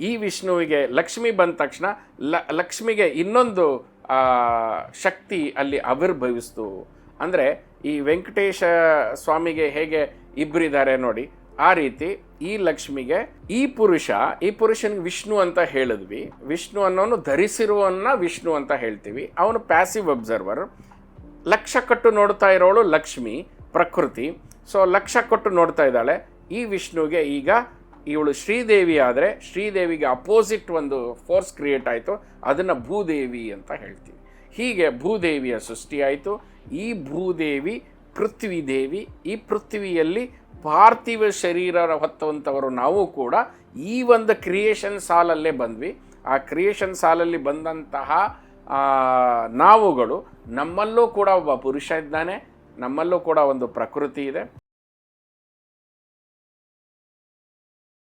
ಈ ವಿಷ್ಣುವಿಗೆ ಲಕ್ಷ್ಮಿ ಬಂದ ತಕ್ಷಣ ಲಕ್ಷ್ಮಿಗೆ ಇನ್ನೊಂದು ಶಕ್ತಿ ಅಲ್ಲಿ ಆವಿರ್ಭವಿಸ್ತು. ಅಂದರೆ ಈ ವೆಂಕಟೇಶ ಸ್ವಾಮಿಗೆ ಹೇಗೆ ಇಬ್ಬರಿದ್ದಾರೆ ನೋಡಿ, ಆ ರೀತಿ ಈ ಲಕ್ಷ್ಮಿಗೆ ಈ ಪುರುಷನಿಗೆ ವಿಷ್ಣು ಅಂತ ಹೇಳಿದ್ವಿ. ವಿಷ್ಣು ಅನ್ನೋನು ಧರಿಸಿರುವನ್ನ ವಿಷ್ಣು ಅಂತ ಹೇಳ್ತೀವಿ. ಅವನು ಪ್ಯಾಸಿವ್ ಅಬ್ಸರ್ವರ್. ಲಕ್ಷ ಕಟ್ಟು ನೋಡ್ತಾ ಇರೋಳು ಲಕ್ಷ್ಮಿ, ಪ್ರಕೃತಿ. ಸೊ ಲಕ್ಷ ಕೊಟ್ಟು ನೋಡ್ತಾ ಇದ್ದಾಳೆ. ಈ ವಿಷ್ಣುಗೆ ಈಗ ಇವಳು ಶ್ರೀದೇವಿ ಆದರೆ ಶ್ರೀದೇವಿಗೆ ಅಪೋಸಿಟ್ ಒಂದು ಫೋರ್ಸ್ ಕ್ರಿಯೇಟ್ ಆಯಿತು, ಅದನ್ನು ಭೂದೇವಿ ಅಂತ ಹೇಳ್ತೀವಿ. ಹೀಗೆ ಭೂದೇವಿಯ ಸೃಷ್ಟಿಯಾಯಿತು. ಈ ಭೂದೇವಿ ಪೃಥ್ವಿದೇವಿ. ಈ ಪೃಥ್ವಿಯಲ್ಲಿ ಪಾರ್ಥಿವ ಶರೀರ ಹೊತ್ತುವಂಥವರು ನಾವು ಕೂಡ ಈ ಒಂದು ಕ್ರಿಯೇಷನ್ ಸಾಲಲ್ಲೇ ಬಂದ್ವಿ. ಆ ಕ್ರಿಯೇಷನ್ ಸಾಲಲ್ಲಿ ಬಂದಂತಹ ನಾವುಗಳು, ನಮ್ಮಲ್ಲೂ ಕೂಡ ಒಬ್ಬ ಪುರುಷ ಇದ್ದಾನೆ, ನಮ್ಮಲ್ಲೂ ಕೂಡ ಒಂದು ಪ್ರಕೃತಿ ಇದೆ.